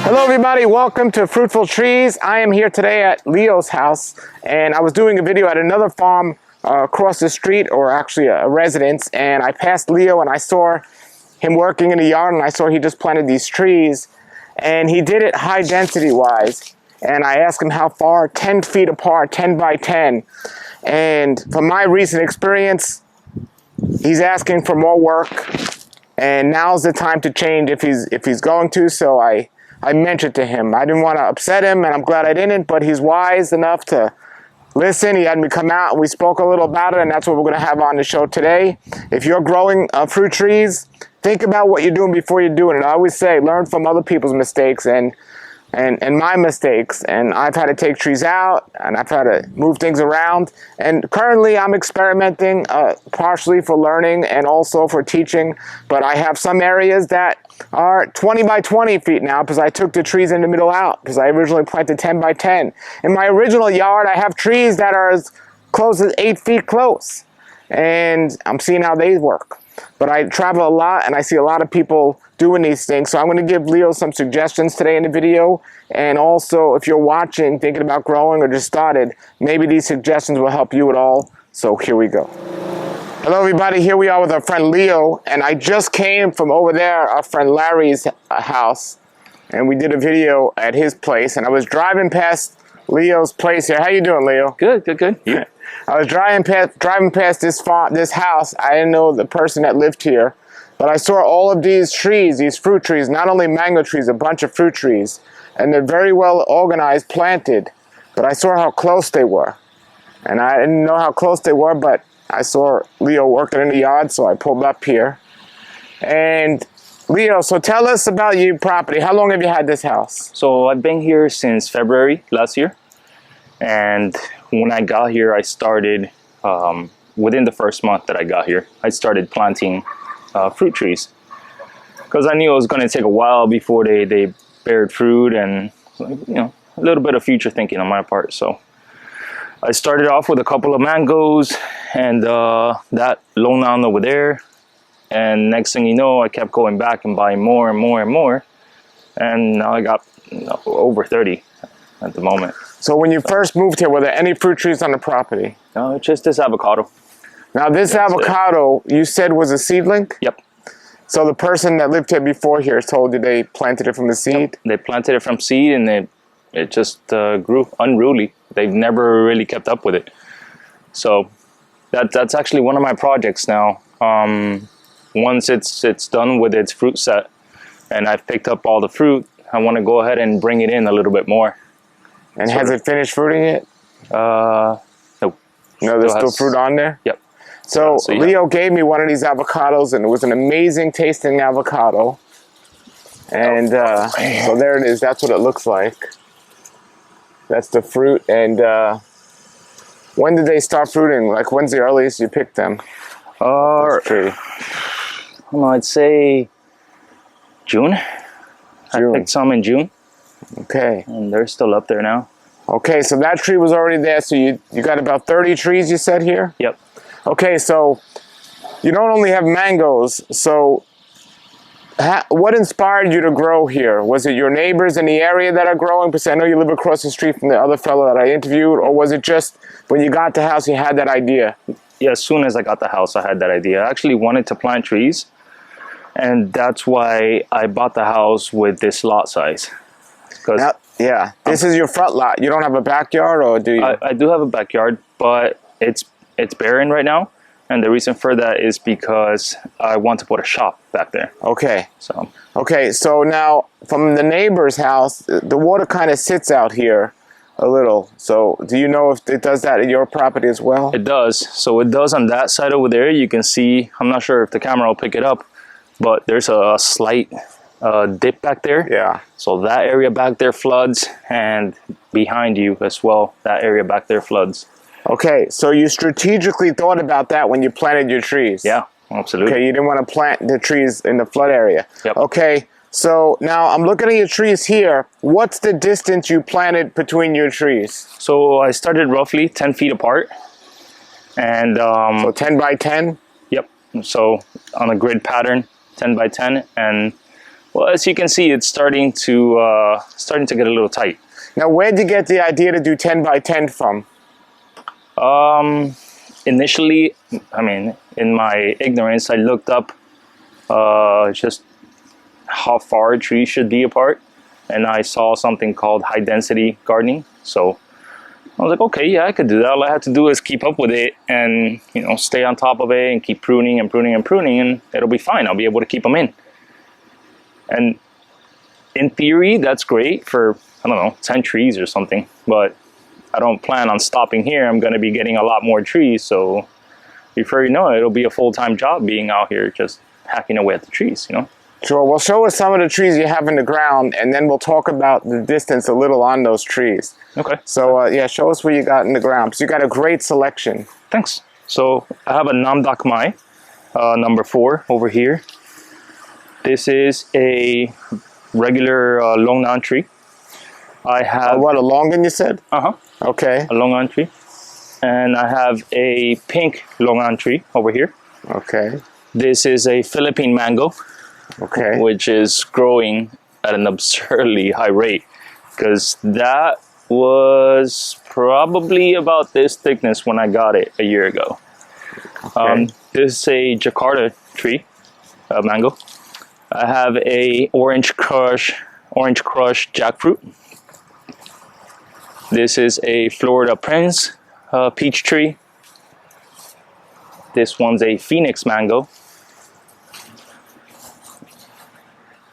Hello everybody, welcome to Fruitful Trees. I am here today at Leo's house, and I was doing a video at another farm across the street, or actually a residence, and I passed Leo and I saw him working in the yard, and I saw he just planted these trees, and he did it high density wise. And I asked him how far, 10 feet apart, 10 by 10. And from my recent experience, he's asking for more work, and now's the time to change if he's going to. So I mentioned to him. I didn't want to upset him, and I'm glad I didn't, but he's wise enough to listen. He had me come out, and we spoke a little about it, and that's what we're going to have on the show today. If you're growing fruit trees, think about what you're doing before you're doing it. I always say, learn from other people's mistakes and my mistakes, and I've had to take trees out, and I've had to move things around, and currently I'm experimenting partially for learning and also for teaching, but I have some areas that are 20 by 20 feet now because I took the trees in the middle out because I originally planted 10 by 10. In my original yard, I have trees that are as close as 8 feet close, and I'm seeing how they work. But I travel a lot, and I see a lot of people doing these things. So I'm going to give Leo some suggestions today in the video. And also, if you're watching, thinking about growing or just started, maybe these suggestions will help you at all. So here we go. Hello everybody, here we are with our friend Leo. And I just came from over there, our friend Larry's house. And we did a video at his place. And I was driving past Leo's place here. How you doing, Leo? Good, good, good. Yeah. I was driving past this house. I didn't know the person that lived here, but I saw all of these trees, these fruit trees, not only mango trees, a bunch of fruit trees, and they're very well organized, planted, but I saw how close they were. And I didn't know how close they were, but I saw Leo working in the yard, so I pulled up here. And Leo, so tell us about your property. How long have you had this house? So I've been here since February last year. And when I got here, I started, within the first month that I got here, I started planting fruit trees. Because I knew it was going to take a while before they bared fruit, and, you know, a little bit of future thinking on my part. So I started off with a couple of mangoes and that lone down over there. And next thing you know, I kept going back and buying more and more and more. And now I got over 30 at the moment. So when you first moved here, were there any fruit trees on the property? No, it's just this avocado. Now this avocado, you said was a seedling? Yep. So the person that lived here before here told you they planted it from the seed? Yep. They planted it from seed, and it just grew unruly. They've never really kept up with it. So that's actually one of my projects now. Once it's done with its fruit set, and I've picked up all the fruit, I want to go ahead and bring it in a little bit more. And has it finished fruiting it? No. No, there's still fruit on there? Yep. So yeah. Leo gave me one of these avocados, and it was an amazing tasting avocado. And so there it is. That's what it looks like. That's the fruit. And when did they start fruiting? Like, when's the earliest you picked them? I don't know, I'd say June. I picked some in June. Okay. And they're still up there now. Okay, so that tree was already there. So you got about 30 trees, you said, here? Yep. Okay, so you don't only have mangoes. So what inspired you to grow here? Was it your neighbors in the area that are growing? Because I know you live across the street from the other fellow that I interviewed. Or was it just when you got the house, you had that idea? Yeah, as soon as I got the house, I had that idea. I actually wanted to plant trees. And that's why I bought the house with this lot size. Now, yeah, this is your front lot. You don't have a backyard, or do you? I do have a backyard, but it's barren right now. And the reason for that is because I want to put a shop back there. Okay. So. Okay, so now from the neighbor's house, the water kind of sits out here a little. So do you know if it does that at your property as well? It does. So it does on that side over there. You can see, I'm not sure if the camera will pick it up, but there's a slight dip back there. Yeah. So that area back there floods, and behind you as well, that area back there floods. Okay, so you strategically thought about that when you planted your trees? Yeah, absolutely. Okay, you didn't want to plant the trees in the flood area. Yep. Okay, so now I'm looking at your trees here. What's the distance you planted between your trees? So I started roughly 10 feet apart. And so 10 by 10? Yep. So on a grid pattern, 10 by 10, and Well, as you can see, it's starting to get a little tight. Now, where did you get the idea to do 10 by 10 from? Initially, I mean, in my ignorance, I looked up just how far a tree should be apart, and I saw something called high density gardening. So I was like, okay, yeah, I could do that. All I have to do is keep up with it and, you know, stay on top of it and keep pruning and pruning and pruning, and it'll be fine. I'll be able to keep them in. And in theory, that's great for, I don't know, 10 trees or something, but I don't plan on stopping here. I'm going to be getting a lot more trees. So before you know it, it'll be a full-time job being out here just hacking away at the trees, you know? Sure. Well, show us some of the trees you have in the ground, and then we'll talk about the distance a little on those trees. Okay. So, yeah, show us what you got in the ground. So you got a great selection. Thanks. So I have a Namdak Mai, number 4 over here. This is a regular Longnan tree. I have... what, a Longan you said? Uh-huh. Okay. A Longnan tree. And I have a pink Longnan tree over here. Okay. This is a Philippine mango. Okay. Which is growing at an absurdly high rate, because that was probably about this thickness when I got it a year ago. Okay. This is a Jakarta tree, mango. I have a orange crush jackfruit. This is a Florida Prince peach tree. This one's a Phoenix mango.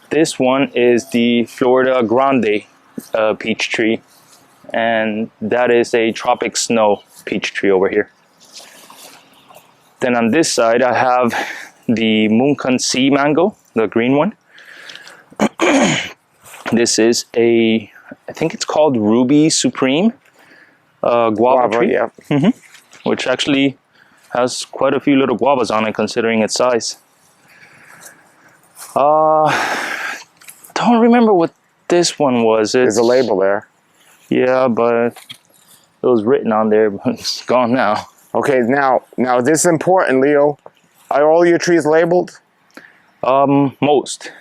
This one is the Florida Grande peach tree, and that is a Tropic Snow peach tree over here. Then on this side, I have the Munkan Sea mango, the green one. This is a, I think it's called Ruby Supreme guava tree, yeah. which actually has quite a few little guavas on it considering its size. Don't remember what this one was. There's a label there. Yeah, but it was written on there, but it's gone now. Okay, now this is important, Leo. Are all your trees labeled? Most.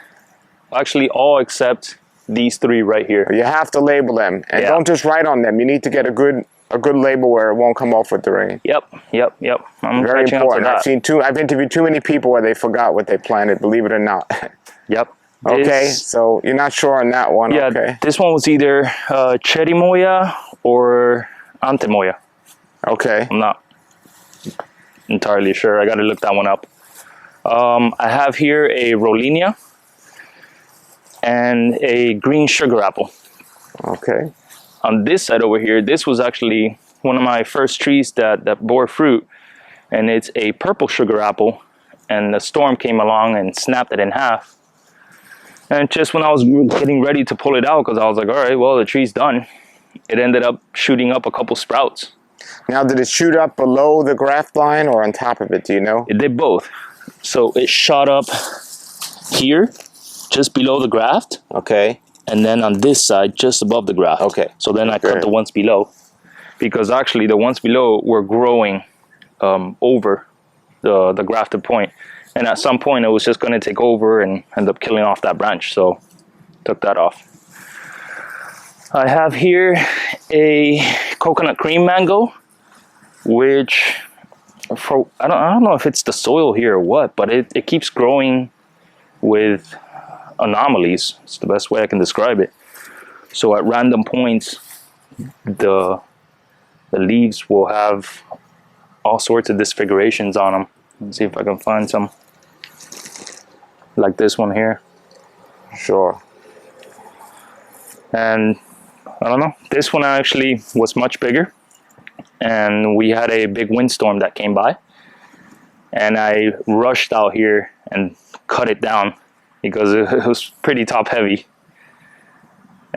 Actually, all except these 3 right here. You have to label them, and Yeah. don't just write on them. You need to get a good label where it won't come off with the rain. Yep. I'm Very catching up to important. that. I've interviewed too many people where they forgot what they planted, believe it or not. Yep. Okay, so you're not sure on that one. Yeah, Okay. this one was either Cherimoya or Antemoya. Okay. I'm not entirely sure. I got to look that one up. I have here a Rollinia and a green sugar apple. Okay. On this side over here, this was actually one of my first trees that bore fruit, and it's a purple sugar apple, and the storm came along and snapped it in half. And just when I was getting ready to pull it out, because I was like, all right, well, the tree's done, it ended up shooting up a couple sprouts. Now, did it shoot up below the graft line or on top of it? Do you know? It did both. So it shot up here, just below the graft. Okay. And then on this side, just above the graft. Okay. So then I cut the ones below, because actually the ones below were growing over the grafted point. And at some point, it was just going to take over and end up killing off that branch. So took that off. I have here a coconut cream mango, which I don't know if it's the soil here or what, but it keeps growing with anomalies. It's the best way I can describe it. So at random points, the leaves will have all sorts of disfigurations on them. Let's see if I can find some. Like this one here. Sure. And I don't know, this one actually was much bigger, and we had a big windstorm that came by, and I rushed out here and cut it down because it was pretty top heavy,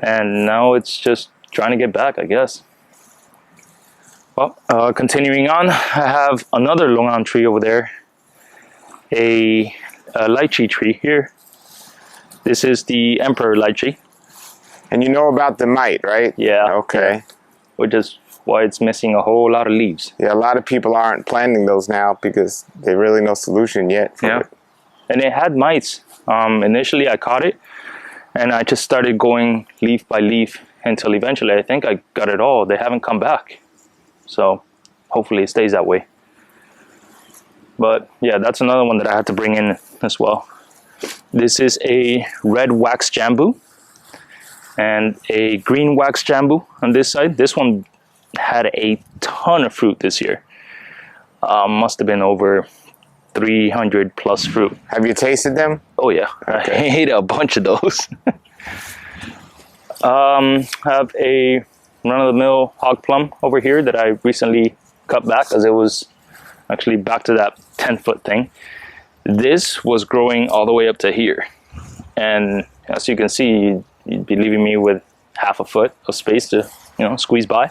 and now it's just trying to get back, I guess. Well, continuing on, I have another Longan tree over there, a lychee tree here. This is the Emperor lychee. And you know about the mite, right? Yeah. Okay. Which is why it's missing a whole lot of leaves. Yeah, a lot of people aren't planting those now because there's really no solution yet for Yeah. it. and it had mites. Initially I caught it, and I just started going leaf by leaf until eventually I think I got it all. They haven't come back, so hopefully it stays that way. But yeah, that's another one that I had to bring in as well. This is a red wax jambu and a green wax jambu on this side. This one had a ton of fruit this year. Must have been over 300 plus fruit. Have you tasted them? Oh yeah, okay. I ate a bunch of those. Have a run-of-the-mill hog plum over here that I recently cut back because it was actually back to that 10-foot thing. This was growing all the way up to here, and as you can see, you'd be leaving me with half a foot of space to, squeeze by.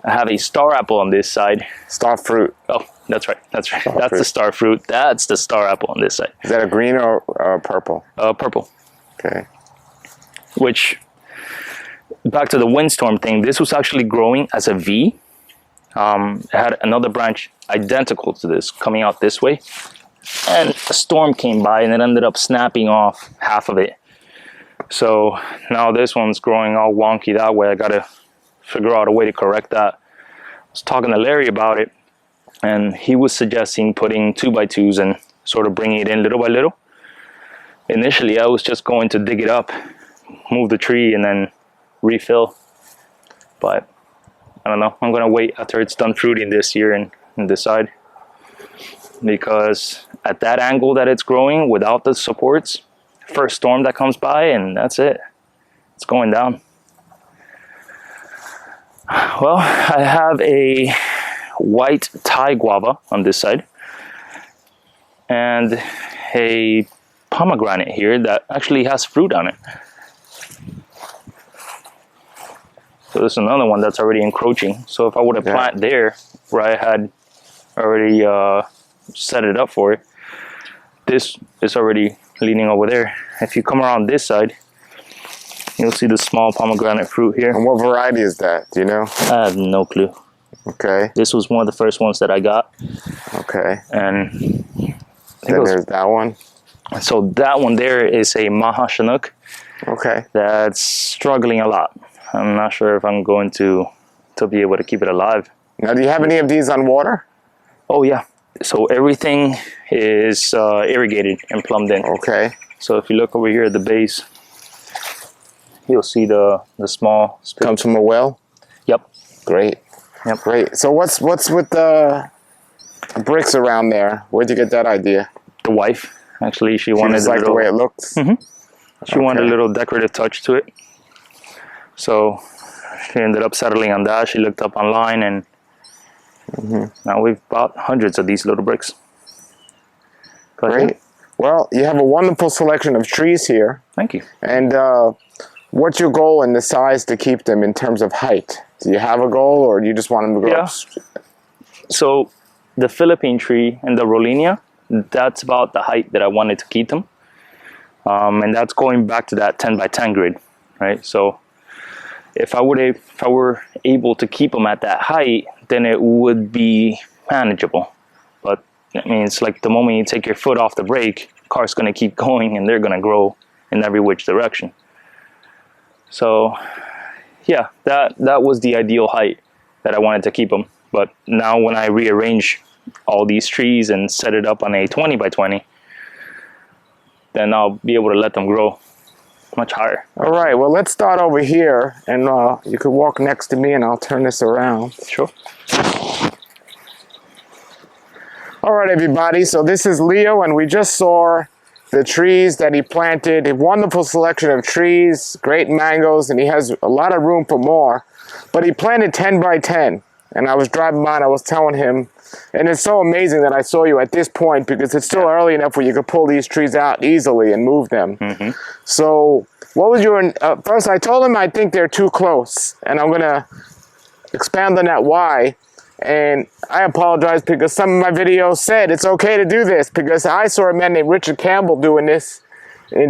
I have a star apple on this side. Star fruit. Oh, that's right. That's the star fruit. That's the star apple on this side. Is that a green or purple? Purple. Okay. Which, back to the windstorm thing, this was actually growing as a V. It had another branch identical to this coming out this way, and a storm came by and it ended up snapping off half of it. So now this one's growing all wonky that way. I gotta figure out a way to correct that. I was talking to Larry about it, and he was suggesting putting 2x2s and sort of bringing it in little by little. Initially I was just going to dig it up, move the tree, and then refill, but I don't know. I'm gonna wait after it's done fruiting this year and decide, because at that angle that it's growing without the supports, first storm that comes by and that's it, it's going down. Well, I have a white Thai guava on this side and a pomegranate here that actually has fruit on it. So this is another one that's already encroaching. So if I would have planted there where I had already set it up for it, this is already leaning over there. If you come around this side, you'll see the small pomegranate fruit here. And what variety is that? Do you know? I have no clue. Okay. This was one of the first ones that I got. Okay. And then there's that one. So that one there is a Maha Chinook. Okay. That's struggling a lot. I'm not sure if I'm going to be able to keep it alive. Now, do you have any of these on water? Oh yeah. So everything is irrigated and plumbed in. Okay. So if you look over here at the base, you'll see the small spit. Comes from a well? Yep. Great. Yep. Great. So what's with the bricks around there? Where'd you get that idea? The wife, actually, she She wanted just liked the way it looks? Mm-hmm. She wanted a little decorative touch to it. So she ended up settling on that. She looked up online, and now we've bought hundreds of these little bricks. But Great. yeah. Well, you have a wonderful selection of trees here. Thank you. And what's your goal in the size to keep them in terms of height? Do you have a goal, or do you just want them to grow up? So the Philippine tree and the Rollinia, that's about the height that I wanted to keep them. And that's going back to that 10 by 10 grid, right? So if I were able to keep them at that height, then it would be manageable. But I mean, it's like the moment you take your foot off the brake, car's going to keep going and they're going to grow in every which direction. So yeah, that was the ideal height that I wanted to keep them. But now when I rearrange all these trees and set it up on a 20 by 20, then I'll be able to let them grow much higher. All right, well, let's start over here, and you could walk next to me and I'll turn this around. Sure. All right, everybody, so this is Leo, and we just saw the trees that he planted. A wonderful selection of trees, great mangoes, and he has a lot of room for more. But he planted 10 by 10, and I was driving by and I was telling him, and it's so amazing that I saw you at this point, because it's still early enough where you could pull these trees out easily and move them. So what was your, first I told him I think they're too close, and I'm gonna expand on that why. And I apologize because some of my videos said it's okay to do this, because I saw a man named Richard Campbell doing this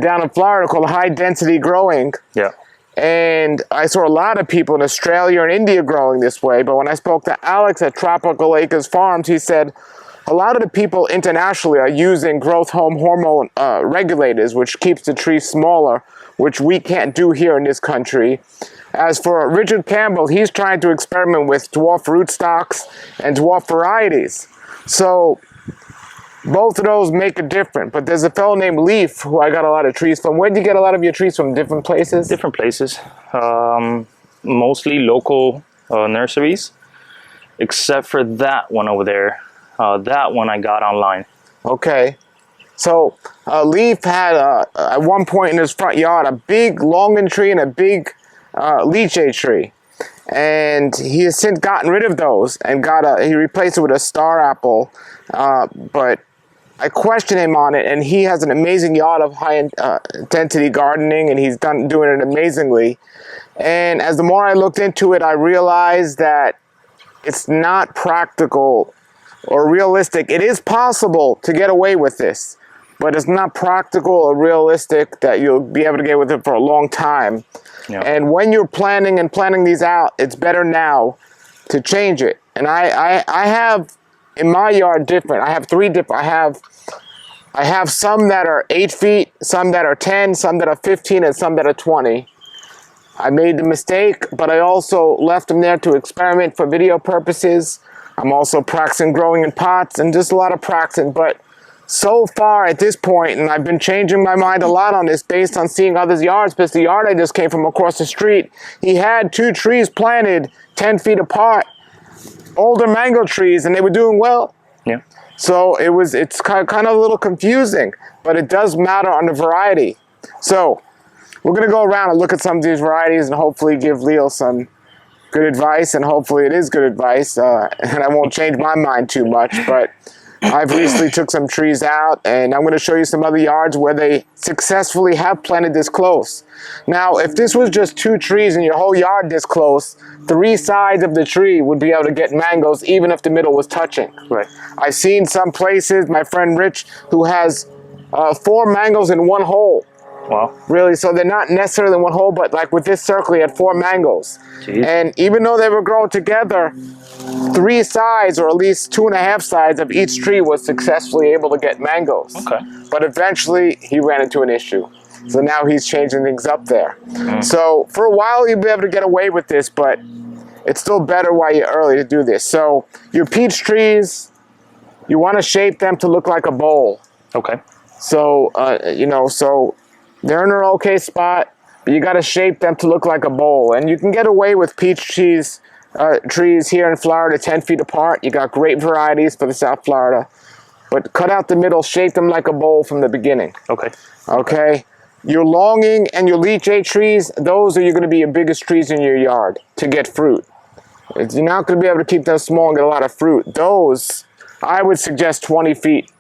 down in Florida called high density growing. Yeah. And I saw a lot of people in Australia and India growing this way. But when I spoke to Alex at Tropical Acres Farms, he said, a lot of the people internationally are using growth hormone regulators, which keeps the tree smaller, which we can't do here in this country. As for Richard Campbell, he's trying to experiment with dwarf rootstocks and dwarf varieties. So both of those make a difference. But there's a fellow named Leaf who I got a lot of trees from. Where do you get a lot of your trees from? Different places? Different places. Mostly local nurseries, except for that one over there. That one I got online. Okay. So Leaf had, at one point in his front yard, a big longan tree and a big lychee tree. And he has since gotten rid of those and he replaced it with a star apple. But I questioned him on it, and he has an amazing yard of high intensity gardening, and he's doing it amazingly. And as the more I looked into it, I realized that it's not practical or realistic. It is possible to get away with this, but it's not practical or realistic that you'll be able to get with it for a long time. Yeah. And when you're planning these out, it's better now to change it. And I have in my yard different. I have three different. I have some that are 8 feet, some that are 10, some that are 15, and some that are 20. I made the mistake, but I also left them there to experiment for video purposes. I'm also practicing growing in pots and just a lot of practicing. But so far at this point, and I've been changing my mind a lot on this based on seeing others' yards, because the yard I just came from across the street, he had 2 trees planted 10 feet apart, older mango trees, and they were doing well. Yeah. So it's kind of a little confusing, but it does matter on the variety. So we're going to go around and look at some of these varieties and hopefully give Leo some good advice, and hopefully it is good advice, and I won't change my mind too much, but I've recently took some trees out, and I'm going to show you some other yards where they successfully have planted this close. Now, if this was just 2 trees and your whole yard this close, 3 sides of the tree would be able to get mangoes even if the middle was touching. Right. I've seen some places, my friend Rich, who has 4 mangoes in one hole. Wow. Really, so they're not necessarily in one hole, but like with this circle, he had 4 mangoes. Jeez. And even though they were growing together, 3 sides, or at least 2.5 sides of each tree was successfully able to get mangoes. Okay. But eventually, he ran into an issue. So now he's changing things up there. So for a while, you'll be able to get away with this, but it's still better while you're early to do this. So your peach trees, you want to shape them to look like a bowl. Okay. So, so they're in an okay spot, but you got to shape them to look like a bowl. And you can get away with peach trees here in Florida 10 feet apart. You got great varieties for the South Florida. But cut out the middle, shape them like a bowl from the beginning. Okay. Okay. Your longing and your lychee trees, those are going to be your biggest trees in your yard to get fruit. You're not going to be able to keep them small and get a lot of fruit. Those, I would suggest 20 feet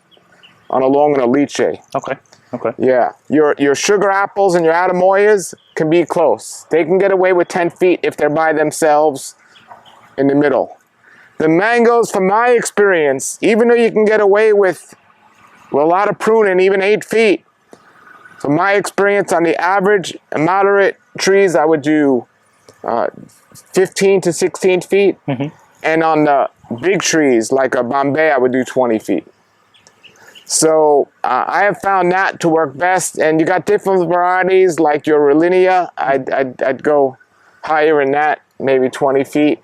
on a long and a lychee. Okay. Okay. Yeah. Your sugar apples and your Adamoyas can be close. They can get away with 10 feet if they're by themselves in the middle. The mangoes, from my experience, even though you can get away with a lot of pruning, even 8 feet, from my experience on the average moderate trees, I would do 15 to 16 feet. And on the big trees, like a Bombay, I would do 20 feet. So I have found that to work best. And you got different varieties, like your Rollinia. I'd go higher in that, maybe 20 feet.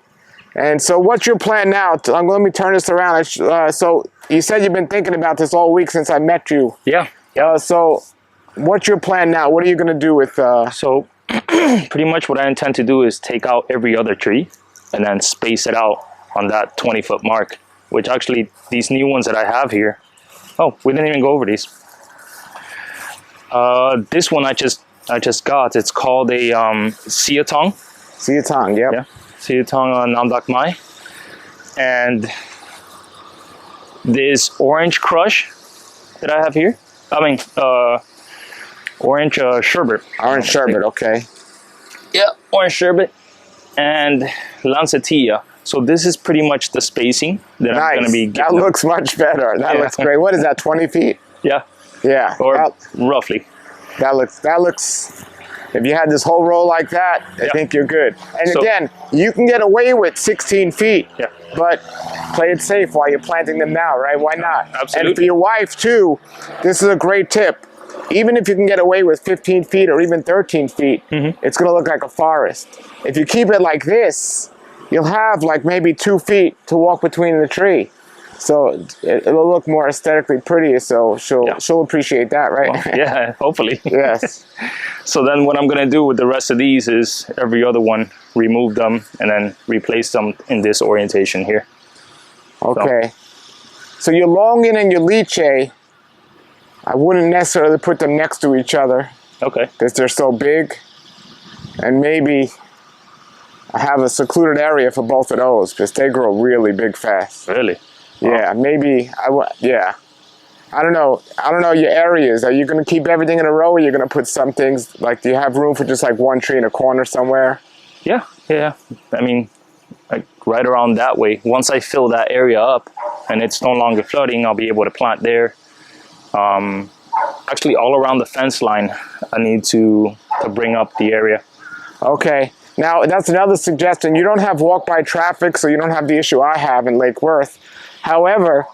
And so what's your plan now? Let me turn this around. So you said you've been thinking about this all week since I met you. Yeah. So what's your plan now? What are you going to do with... So pretty much what I intend to do is take out every other tree and then space it out on that 20-foot mark, which actually these new ones that I have here... Oh, we didn't even go over these. This one I just got. It's called a Siatong. Siatong, yep. Yeah. Siatong Namdak Mai. And this orange crush that I have here. I mean, orange sherbet. Orange sherbet, okay. Yeah, orange sherbet. And Lancetilla. So this is pretty much the spacing that I'm going to be getting. That looks much better. That looks great. What is that, 20 feet? Yeah. Yeah. Or roughly. That looks If you had this whole row like that, I think you're good. And So, again, you can get away with 16 feet, Yeah. but play it safe while you're planting them now, right? Why not? Absolutely. And for your wife too, this is a great tip. Even if you can get away with 15 feet or even 13 feet, it's gonna look like a forest. If you keep it like this, you'll have like maybe 2 feet to walk between the tree. So it'll look more aesthetically pretty, so she'll appreciate that, right? Well, yeah, hopefully. Yes. So then what I'm gonna do with the rest of these is every other one, remove them and then replace them in this orientation here. Okay. So your Longan and your Liche, I wouldn't necessarily put them next to each other Okay. because they're so big. And maybe I have a secluded area for both of those because they grow really big fast. Really? Yeah, maybe yeah. I don't know your areas. Are you going to keep everything in a row, or you're going to put some things, like, do you have room for just like one tree in a corner somewhere? Yeah, yeah. I mean, like right around that way. Once I fill that area up and it's no longer flooding, I'll be able to plant there. Actually, all around the fence line, I need to bring up the area. Okay. Now, that's another suggestion. You don't have walk-by traffic, so you don't have the issue I have in Lake Worth. However,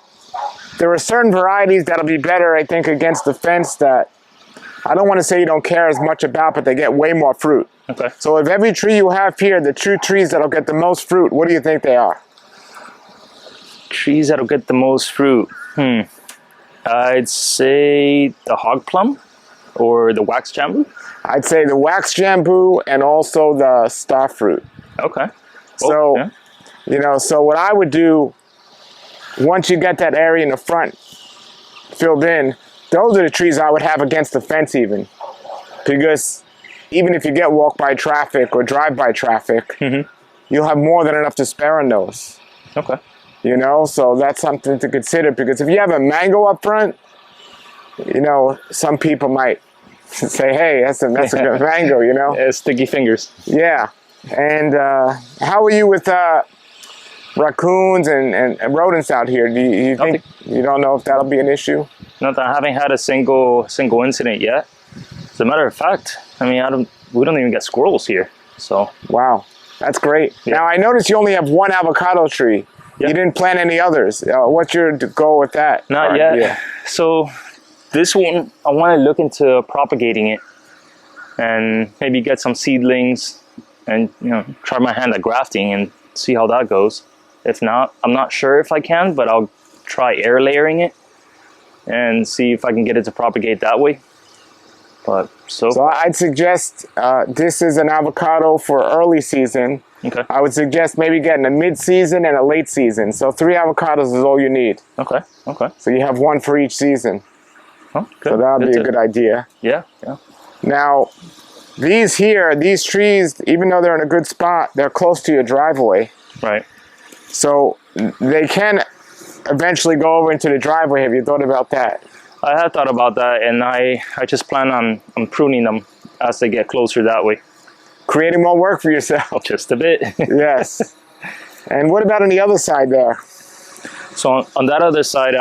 there are certain varieties that'll be better, I think, against the fence that I don't want to say you don't care as much about, but they get way more fruit. Okay. So if every tree you have here, the true trees that'll get the most fruit, what do you think they are? Trees that'll get the most fruit. I'd say the hog plum or the wax jambu. I'd say the wax jambu and also the star fruit. Okay. So, yeah. you know, so what I would do, once you get that area in the front filled in, those are the trees I would have against the fence even. Because even if you get walk-by traffic or drive-by traffic, you'll have more than enough to spare on those. Okay. You know, so that's something to consider, because if you have a mango up front, you know, some people might say, hey, that's a good mango, you know? Yeah, sticky fingers. Yeah. And how are you with raccoons and rodents out here? Do you think, you don't know if that'll be an issue? Not that I haven't had a single incident yet. As a matter of fact, I mean, we don't even get squirrels here. So Wow, that's great. Yeah. Now, I noticed you only have one avocado tree. Yeah. You didn't plant any others. What's your goal with that? not yet. So this one, I want to look into propagating it and maybe get some seedlings and, you know, try my hand at grafting and see how that goes. If not, I'm not sure if I can, but I'll try air layering it and see if I can get it to propagate that way. But So I'd suggest this is an avocado for early season. Okay. I would suggest maybe getting a mid-season and a late season. So 3 avocados is all you need. Okay. Okay. So you have one for each season. Oh, good. So that would be a good idea. Yeah. Yeah. Now, these trees, even though they're in a good spot, they're close to your driveway. Right. So they can eventually go over into the driveway. Have you thought about that? I have thought about that, and I just plan on pruning them as they get closer that way. Creating more work for yourself. Just a bit. Yes. And what about on the other side there? So on that other side,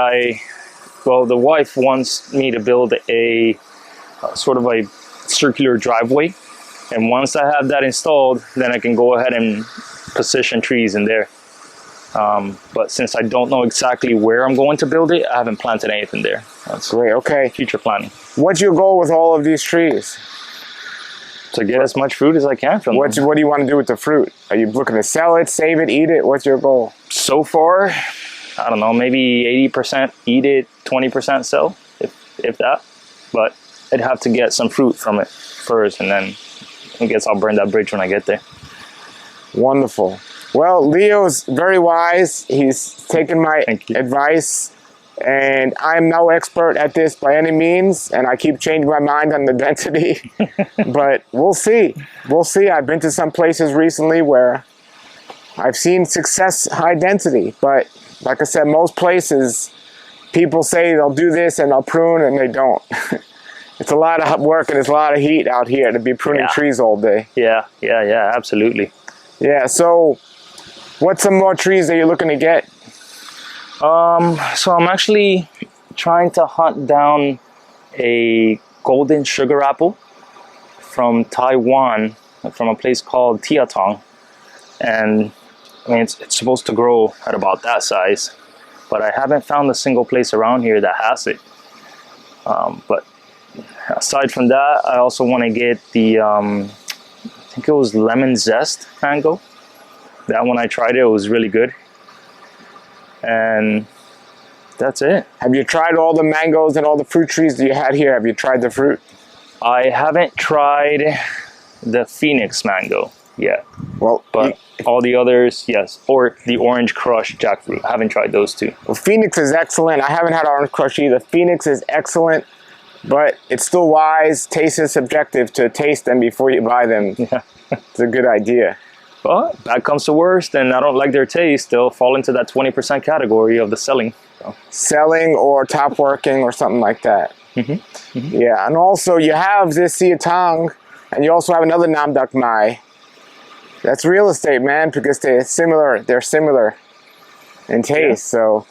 the wife wants me to build a sort of a circular driveway. And once I have that installed, then I can go ahead and position trees in there. But since I don't know exactly where I'm going to build it, I haven't planted anything there. That's Great, okay. future planning. What's your goal with all of these trees? To get as much fruit as I can from them. What do you want to do with the fruit? Are you looking to sell it, save it, eat it? What's your goal? So far, I don't know, maybe 80% eat it, 20% sell, if that. But I'd have to get some fruit from it first, and then I guess I'll burn that bridge when I get there. Wonderful. Well, Leo's very wise. He's taken my advice, and I'm no expert at this by any means, and I keep changing my mind on the density. But we'll see. We'll see. I've been to some places recently where I've seen success high density, but like I said, most places people say they'll do this and they'll prune, and they don't. It's a lot of work and it's a lot of heat out here to be pruning trees all day. Yeah, absolutely. Yeah, so what's some more trees that you're looking to get? So I'm actually trying to hunt down a golden sugar apple from Taiwan, from a place called Tiatong, and I mean it's supposed to grow at about that size, but I haven't found a single place around here that has it. But aside from that, I also want to get the I think it was lemon zest mango. That one I tried, it was really good. And that's it. Have you tried all the mangoes and all the fruit trees that you had here? Have you tried the fruit? I haven't tried the Phoenix mango yet. Well, but all the others, yes. Or the orange crush jackfruit. I haven't tried those two. Well, Phoenix is excellent. I haven't had orange crush either. Phoenix is excellent, but it's still wise. Taste is subjective. To taste them before you buy them. Yeah. It's a good idea. But that comes to worst, and I don't like their taste. They'll fall into that 20% category of the selling. So. Selling or top working or something like that. Mm-hmm. Mm-hmm. Yeah, and also you have this Siatang, and you also have another Namdak Mai. That's real estate, man, because they're similar. They're similar in taste, so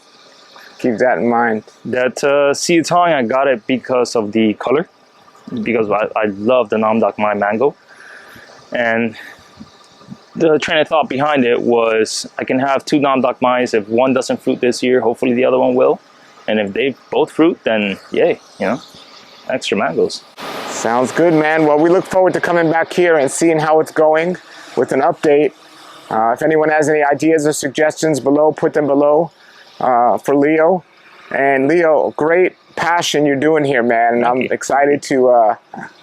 keep that in mind. That Siatang, I got it because of the color, because I love the Namdak Mai mango, and the train of thought behind it was I can have two Namdak Mais. If one doesn't fruit this year, hopefully the other one will. And if they both fruit, then yay, you know, extra mangoes. Sounds good, man. Well, we look forward to coming back here and seeing how it's going with an update. If anyone has any ideas or suggestions below, put them below for Leo. And Leo, great passion you're doing here, man. And I'm excited to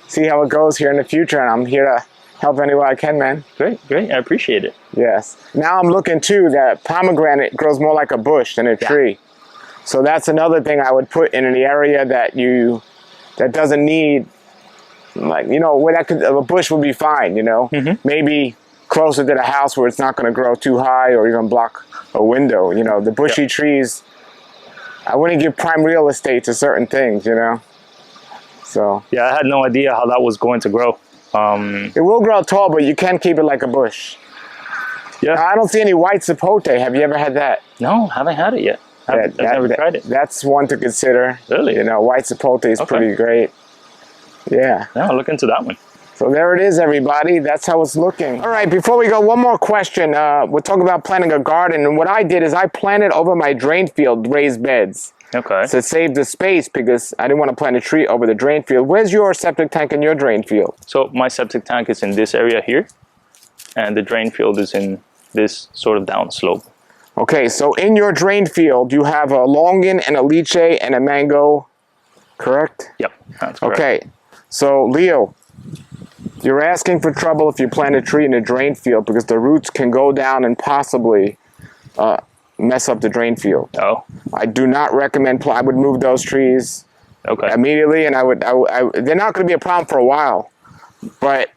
see how it goes here in the future. And I'm here to help any way I can, man. Great, great. I appreciate it. Yes. Now I'm looking too that pomegranate grows more like a bush than a tree. So that's another thing I would put in an area that doesn't need, like, you know, where a bush would be fine, you know. Mm-hmm. Maybe closer to the house where it's not going to grow too high or even block a window. You know, the bushy trees, I wouldn't give prime real estate to certain things, you know. So yeah, I had no idea how that was going to grow. It will grow tall, but you can keep it like a bush. Yeah. I don't see any white sapote. Have you ever had that? No, haven't had it yet. I've never tried it. That's one to consider. Really? You know, white sapote is pretty great. Yeah. Yeah, I'll look into that one. So there it is, everybody. That's how it's looking. All right, before we go, one more question. We're talking about planting a garden. And what I did is I planted over my drain field raised beds. Okay. To save the space because I didn't want to plant a tree over the drain field. Where's your septic tank in your drain field? So my septic tank is in this area here, and the drain field is in this sort of downslope. Okay, so in your drain field, you have a longan and a lychee and a mango, correct? Yep, that's correct. Okay, so Leo, you're asking for trouble if you plant a tree in a drain field because the roots can go down and possibly mess up the drain field. Oh. I do not recommend, I would move those trees immediately, and they're not going to be a problem for a while, but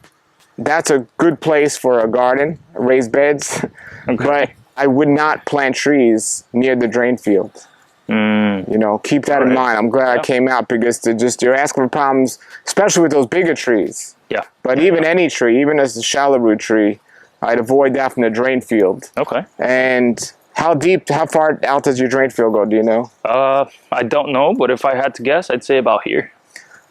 that's a good place for a garden, raised beds, but I would not plant trees near the drain field. You know, keep that in mind. I'm glad I came out because you're asking for problems, especially with those bigger trees. Yeah. But even any tree, even as a shallow root tree, I'd avoid that from the drain field. Okay. And how far out does your drain field go? Do you know? I don't know, but if I had to guess, I'd say about here.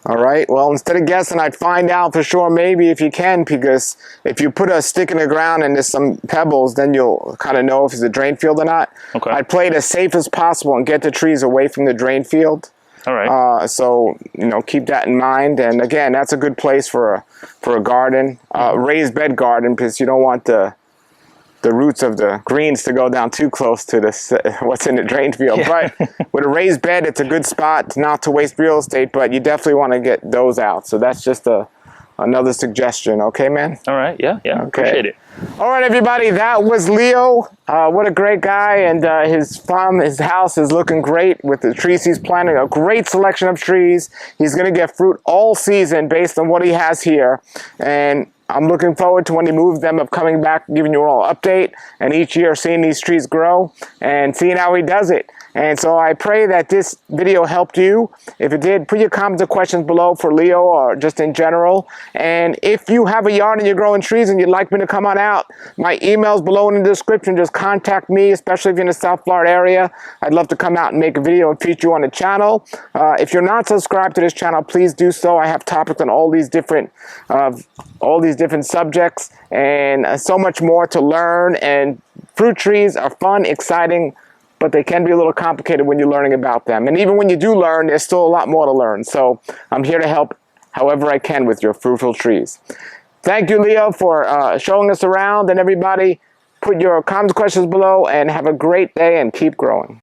All right. Well, instead of guessing, I'd find out for sure, maybe if you can, because if you put a stick in the ground and there's some pebbles, then you'll kind of know if it's a drain field or not. Okay. I'd play it as safe as possible and get the trees away from the drain field. All right. So, you know, keep that in mind. And again, that's a good place for a garden, raised bed garden, because you don't want the roots of the greens to go down too close to what's in the drain field. Yeah. But with a raised bed, it's a good spot not to waste real estate, but you definitely want to get those out. So that's just another suggestion. Okay, man? All right. Yeah. Okay. Appreciate it. All right, everybody. That was Leo. What a great guy. And his farm, his house is looking great with the trees he's planting. A great selection of trees. He's going to get fruit all season based on what he has here. And I'm looking forward to when he moves them of coming back, giving you all an update, and each year seeing these trees grow and seeing how he does it. And so I pray that this video helped you. If it did, put your comments or questions below for Leo or just in general. And if you have a yard and you're growing trees and you'd like me to come on out, my email's below in the description. Just contact me, especially if you're in the South Florida area. I'd love to come out and make a video and feature you on the channel. If you're not subscribed to this channel, please do so. I have topics on all these different subjects and so much more to learn. And fruit trees are fun, exciting, but they can be a little complicated when you're learning about them. And even when you do learn, there's still a lot more to learn. So I'm here to help however I can with your fruitful trees. Thank you, Leo, for showing us around. And everybody, put your comments, questions below, and have a great day and keep growing.